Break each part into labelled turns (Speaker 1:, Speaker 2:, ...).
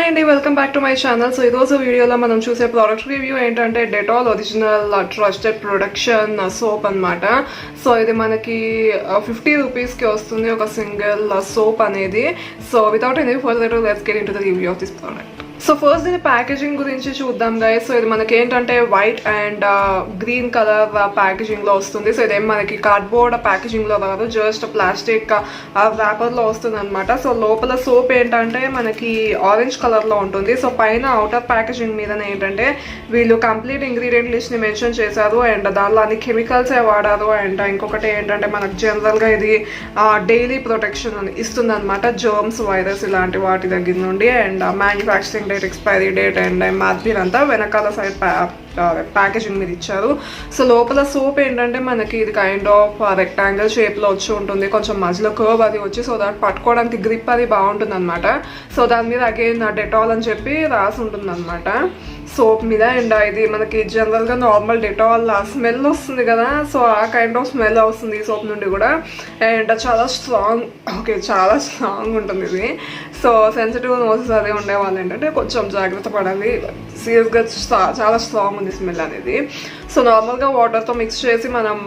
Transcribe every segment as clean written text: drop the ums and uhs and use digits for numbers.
Speaker 1: Hi అండి, welcome back to my channel. So ఈరోజు వీడియోలో మనం చూసే ప్రోడక్ట్ రివ్యూ ఏంటంటే Dettol original trusted production soap అన్నమాట. సో ఇది మనకి 50 రూపీస్కి వస్తుంది ఒక సింగిల్ సోప్ అనేది. So without any further let's get into the review of this product. So first దీని ప్యాకేజింగ్ గురించి చూద్దాం గైస్. సో ఇది మనకి ఏంటంటే white and green colour packaging లో వస్తుంది. సో ఇదేం మనకి కార్డ్బోర్డ్ ప్యాకేజింగ్ లో కాదు, జస్ట్ ప్లాస్టిక్ ర్యాపర్ లో వస్తుంది అనమాట. సో లోపల సోప్ ఏంటంటే మనకి ఆరెంజ్ కలర్ లో ఉంటుంది. సో పైన అవుటర్ ప్యాకేజింగ్ మీద ఏంటంటే వీళ్ళు కంప్లీట్ ఇంగ్రీడియంట్ లిస్ట్ ని మెన్షన్ చేశారు అండ్ దానిలో అన్ని కెమికల్స్ వాడారు. అండ్ ఇంకొకటి ఏంటంటే మనకు జనరల్ గా ఇది డైలీ ప్రొటెక్షన్ ఇస్తుంది అనమాట, జర్మ్స్ వైరస్ ఇలాంటి వాటి దగ్గర నుండి. And manufacturing date, expiry date and margin అంతా వెనకాల సైడ్ ప్యాకేజింగ్ మీద ఇచ్చారు. సో లోపల సోప్ ఏంటంటే మనకి ఇది కైండ్ ఆఫ్ రెక్టాంగిల్ షేప్ లో వచ్చి ఉంటుంది, కొంచెం మధ్యలో కర్వ్ అది వచ్చి, సో దాన్ని పట్టుకోవడానికి గ్రిప్ అది బాగుంటుంది అనమాట. సో దాని మీద అగైన్ డెటాల్ అని చెప్పి రాసి ఉంటుంది అనమాట సోప్ మీద. అండ్ ఇది మనకి జనరల్ గా నార్మల్ డెటాల్ స్మెల్ వస్తుంది కదా, సో ఆ కైండ్ ఆఫ్ స్మెల్ వస్తుంది ఈ సోప్ నుండి కూడా. అండ్ చాలా స్ట్రాంగ్ ఉంటుంది ఇది. సో సెన్సిటివ్ నోసెస్ అదే ఉండే వాళ్ళు ఏంటంటే కొంచెం జాగ్రత్త పడాలి, సీరియస్గా చాలా స్ట్రాంగ్ ఉంది స్మెల్ అనేది. సో నార్మల్గా వాటర్తో మిక్స్ చేసి మనం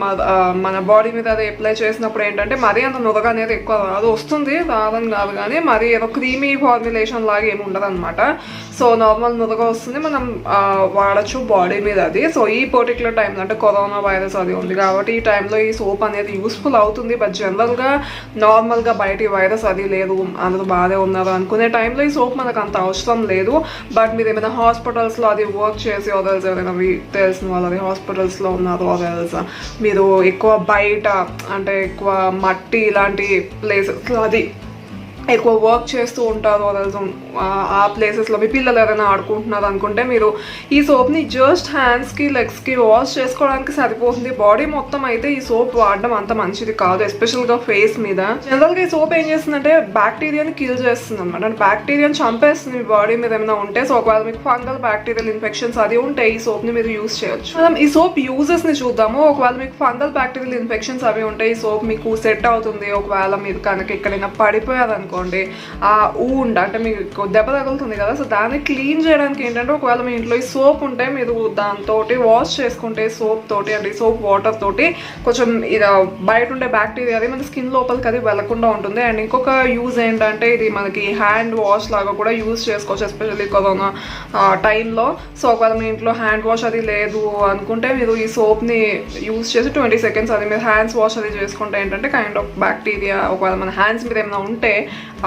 Speaker 1: మన బాడీ మీద అది అప్లై చేసినప్పుడు ఏంటంటే మరీ అంత నురగ అనేది ఎక్కువ రాదు, వస్తుంది రాదని కాదు కానీ మరీ ఏదో క్రీమీ ఫార్ములేషన్ లాగా ఏమి ఉండదు అనమాట. సో నార్మల్ నురగ వస్తుంది, మనం వాడచ్చు బాడీ మీద అది. సో ఈ పర్టికులర్ టైంలో అంటే కరోనా వైరస్ అది ఉంది కాబట్టి ఈ టైంలో ఈ సోప్ అనేది యూస్ఫుల్ అవుతుంది. బట్ జనరల్గా నార్మల్గా బయట వైరస్ అది లేదు, అందరూ బాగానే ఉన్నారు అనుకునే టైంలో ఈ సోప్ మనకు అంత అవసరం లేదు. బట్ మీరు ఏమైనా హాస్పిటల్స్లో అది వర్క్ చేసి ఆర్ఎల్స్ ఎవరైనా తెలిసిన వాళ్ళు అది హాస్పిటల్స్లో ఉన్నారు, ఆర్ఎల్స్ మీరు ఎక్కువ బయట అంటే ఎక్కువ మట్టి ఇలాంటి ప్లేసెస్లో అది ఎక్కువ వర్క్ చేస్తూ ఉంటారు, ఆ ప్లేసెస్లో మీ పిల్లలు ఎవరైనా ఆడుకుంటున్నారు అనుకుంటే మీరు ఈ సోప్ని జస్ట్ హ్యాండ్స్కి లెగ్స్కి వాష్ చేసుకోవడానికి సరిపోతుంది. బాడీ మొత్తం అయితే ఈ సోప్ వాడడం అంత మంచిది కాదు, ఎస్పెషల్గా ఫేస్ మీద. జనరల్గా ఈ సోప్ ఏం చేస్తుందంటే బ్యాక్టీరియాని కిల్ చేస్తుంది అనమాట, అంటే బ్యాక్టీరియాని చంపేస్తుంది మీ బాడీ మీద ఏమైనా ఉంటే. సో ఒకవేళ మీకు ఫంగల్ బ్యాక్టీరియల్ ఇన్ఫెక్షన్స్ అది ఉంటే ఈ సోప్ని మీరు యూస్ చేయొచ్చు. మనం ఈ సోప్ యూజెస్ని చూద్దాము. ఒకవేళ మీకు ఫంగల్ బ్యాక్టీరియల్ ఇన్ఫెక్షన్స్ అవి ఉంటే ఈ సోప్ మీకు సెట్ అవుతుంది. ఒకవేళ మీరు కనుక ఎక్కడైనా పడిపోయారనుకో ఆ ఊండ్ అంటే మీకు దెబ్బ తగులుతుంది కదా, సో దాన్ని క్లీన్ చేయడానికి ఏంటంటే ఒకవేళ మీ ఇంట్లో ఈ సోప్ ఉంటే మీరు దాంతో వాష్ చేసుకుంటే సోప్ తోటి అంటే సోప్ వాటర్ తోటి కొంచెం ఇది బయట ఉండే బ్యాక్టీరియా అది మన స్కిన్ లోపలికి అది వెళ్లకుండా ఉంటుంది. అండ్ ఇంకొక యూజ్ ఏంటంటే ఇది మనకి హ్యాండ్ వాష్ లాగా కూడా యూజ్ చేసుకోవచ్చు, ఎస్పెషల్లీ కరోనా టైంలో. సో ఒకవేళ మీ ఇంట్లో హ్యాండ్ వాష్ అది లేదు అనుకుంటే మీరు ఈ సోప్ని యూజ్ చేసి 20 seconds అది మీరు హ్యాండ్స్ వాష్ అది చేసుకుంటే ఏంటంటే కైండ్ ఆఫ్ బ్యాక్టీరియా ఒకవేళ మన హ్యాండ్స్ మీద ఏమైనా ఉంటే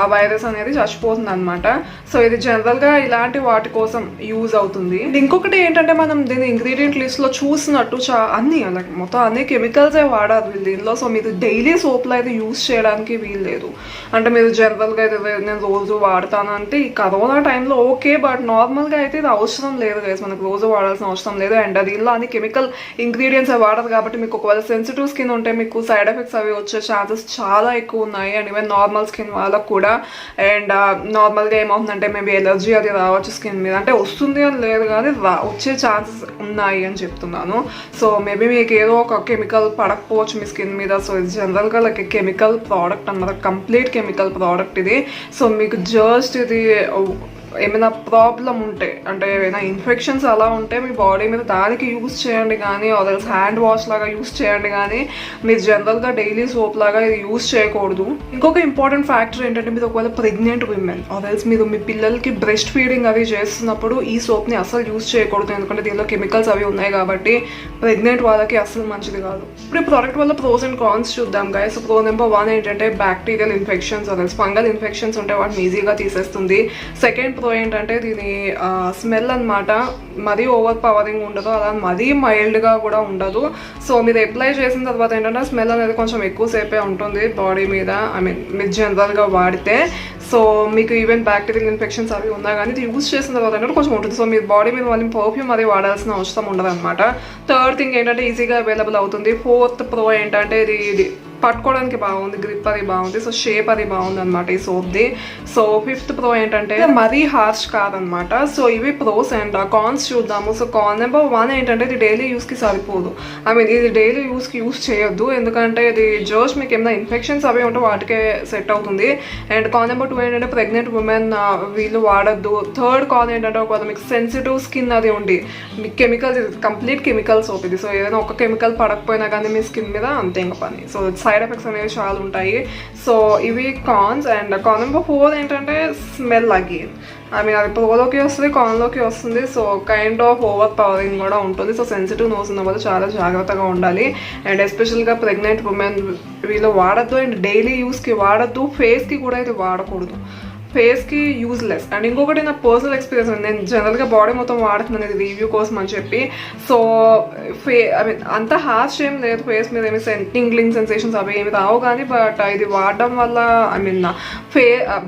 Speaker 1: ఆ వైరస్ అనేది చచ్చిపోతుంది అనమాట. సో ఇది జనరల్గా ఇలాంటి వాటి కోసం యూజ్ అవుతుంది. ఇంకొకటి ఏంటంటే మనం దీని ఇంగ్రీడియంట్ లిస్ట్లో చూసినట్టు అన్ని లైక్ మొత్తం అన్ని కెమికల్సే వాడారు వీళ్ళు దీనిలో. సో మీరు డైలీ సోప్లో అయితే యూజ్ చేయడానికి వీలు లేదు. అంటే మీరు జనరల్గా అయితే నేను రోజు వాడతానంటే ఈ కరోనా టైంలో ఓకే, బట్ నార్మల్గా అయితే ఇది అవసరం లేదు గైస్, మనకు రోజు వాడాల్సిన అవసరం లేదు. అండ్ దీనిలో అన్ని కెమికల్ ఇంగ్రీడియంట్స్ వాడదు కాబట్టి మీకు ఒకవేళ సెన్సిటివ్ స్కిన్ ఉంటే మీకు సైడ్ ఎఫెక్ట్స్ అవి వచ్చే ఛాన్సెస్ చాలా ఎక్కువ ఉన్నాయి. అండ్ ఈవెన్ నార్మల్ స్కిన్ వాళ్ళకు కూడా. అండ్ నార్మల్గా ఏమవుతుందంటే మేబీ ఎలర్జీ అది రావచ్చు స్కిన్ మీద, అంటే వస్తుంది అని లేదు కానీ వచ్చే ఛాన్సెస్ ఉన్నాయి అని చెప్తున్నాను. సో మేబీ మీకు ఏదో ఒక కెమికల్ పడకపోవచ్చు మీ స్కిన్ మీద. సో ఇది జనరల్గా లైక్ కెమికల్ ప్రోడక్ట్ అన్నమాట, కంప్లీట్ కెమికల్ ప్రోడక్ట్ ఇది. సో మీకు జస్ట్ ఇది ఏమైనా ప్రాబ్లం ఉంటే అంటే ఏమైనా ఇన్ఫెక్షన్స్ అలా ఉంటే మీ బాడీ మీద దానికి యూస్ చేయండి కానీ అదర్స్ హ్యాండ్ వాష్ లాగా యూస్ చేయండి కానీ మీరు జనరల్గా డైలీ సోప్ లాగా ఇది యూస్ చేయకూడదు. ఇంకొక ఇంపార్టెంట్ ఫ్యాక్టర్ ఏంటంటే మీరు ఒకవేళ ప్రెగ్నెంట్ విమెన్ అదర్స్ మీరు మీ పిల్లలకి బ్రెస్ట్ ఫీడింగ్ అవి చేస్తున్నప్పుడు ఈ సోప్ని అసలు యూస్ చేయకూడదు, ఎందుకంటే దీనిలో కెమికల్స్ అవి ఉన్నాయి కాబట్టి ప్రెగ్నెంట్ వాళ్ళకి అసలు మంచిది కాదు. ఇప్పుడు ఈ ప్రోడక్ట్ వల్ల ప్రోస్ అండ్ కాన్స్ చూద్దాం గైస్. ప్రో నెంబర్ 1 ఏంటంటే bacterial infections others fungal infections ఉంటే వాటిని ఈజీగా తీసేస్తుంది. సెకండ్ ఏంటంటే దీని స్మెల్ అనమాట మరీ ఓవర్ పవరింగ్ ఉండదు, అలా మరీ మైల్డ్గా కూడా ఉండదు. సో మీరు అప్లై చేసిన తర్వాత ఏంటంటే స్మెల్ అనేది కొంచెం ఎక్కువసేపే ఉంటుంది బాడీ మీద, ఐ మీన్ మీరు జనరల్గా వాడితే. సో మీకు ఈవెన్ బ్యాక్టీరియల్ ఇన్ఫెక్షన్స్ అవి ఉన్నా కానీ ఇది యూజ్ చేసిన తర్వాత ఏంటంటే కొంచెం ఉంటుంది. సో మీరు బాడీ మీద మళ్ళీ పర్ఫ్యూమ్ అది వాడాల్సిన అవసరం ఉండదు అనమాట. థర్డ్ థింగ్ ఏంటంటే ఈజీగా అవైలబుల్ అవుతుంది. ఫోర్త్ ప్రో ఏంటంటే ఇది పట్టుకోవడానికి బాగుంది, గ్రిప్ అది బాగుంది, సో షేప్ అది బాగుంది అనమాట ఈ సోప్ది. సో 5th ప్రో ఏంటంటే మరీ హార్ష్ కాదనమాట. సో ఇవి ప్రోస్ అండ్ కాన్స్ చూద్దాము. సో కాన్ నెంబర్ 1 ఏంటంటే ఇది డైలీ యూస్కి సరిపోదు. ఐ మీన్ ఇది డైలీ యూస్కి యూస్ చేయొద్దు, ఎందుకంటే ఇది జస్ట్ మీకు ఏమైనా ఇన్ఫెక్షన్స్ అవి ఉంటే వాటికే సెట్ అవుతుంది. అండ్ కాన్ నెంబర్ 2 ఏంటంటే ప్రెగ్నెంట్ ఉమెన్ వీళ్ళు వాడద్దు. థర్డ్ కాన్ ఏంటంటే ఒకవేళ మీకు సెన్సిటివ్ స్కిన్ అది ఉండి మీకు కెమికల్స్, కంప్లీట్ కెమికల్ సోప్ ఇది. సో ఏదైనా ఒక కెమికల్ పడకపోయినా కానీ మీ స్కిన్ మీద అంతే ఇంకా పని. సో సైడ్ ఎఫెక్ట్స్ అనేవి చాలా ఉంటాయి. సో ఇవి కాన్స్. అండ్ కాన్ నెంబర్ 4 ఏంటంటే స్మెల్ అగైన్. ఐ మీన్ అది ప్రోలోకి వస్తుంది, కాన్లోకి వస్తుంది. So kind of over pouring కూడా ఉంటుంది. సో సెన్సిటివ్ నోస్ ఉన్న వాళ్ళు చాలా జాగ్రత్తగా ఉండాలి. అండ్ ఎస్పెషల్గా ప్రెగ్నెంట్ ఉమెన్ వీళ్ళు వాడద్దు. అండ్ డైలీ యూస్కి వాడద్దు, ఫేస్కి కూడా ఇది వాడకూడదు, ఫేస్కి యూజ్లెస్. అండ్ ఇంకొకటి నా పర్సనల్ ఎక్స్పీరియన్స్, నేను జనరల్గా బాడీ మొత్తం వాడుతున్నాను ఇది రివ్యూ కోసం అని చెప్పి. సో ఐ మీన్ అంత హార్ష్ ఏం లేదు, ఫేస్ మీద ఏమి టింగ్లింగ్ సెన్సేషన్స్ అవి ఏమి రావు కానీ, బట్ ఇది వాడడం వల్ల ఐ మీన్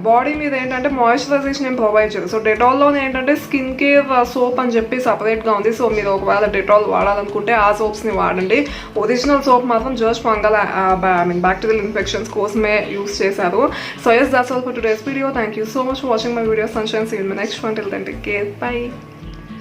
Speaker 1: బాడీ మీద ఏంటంటే మాయిశ్చరైజేషన్ ఏం ప్రొవైడ్ చేయదు. సో డెటాల్లోనే ఏంటంటే స్కిన్ కేర్ సోప్ అని చెప్పి సపరేట్గా ఉంది. సో మీరు ఒకవేళ డెటాల్ వాడాలనుకుంటే ఆ సోప్స్ని వాడండి. ఒరిజినల్ సోప్ మాత్రం just fungal I mean bacterial infections కోసమే యూస్ చేశారు. So yes, that's all for today's video. Thank you so much for watching my video, Sunshine. See you in my next one. Till then, take care. Bye.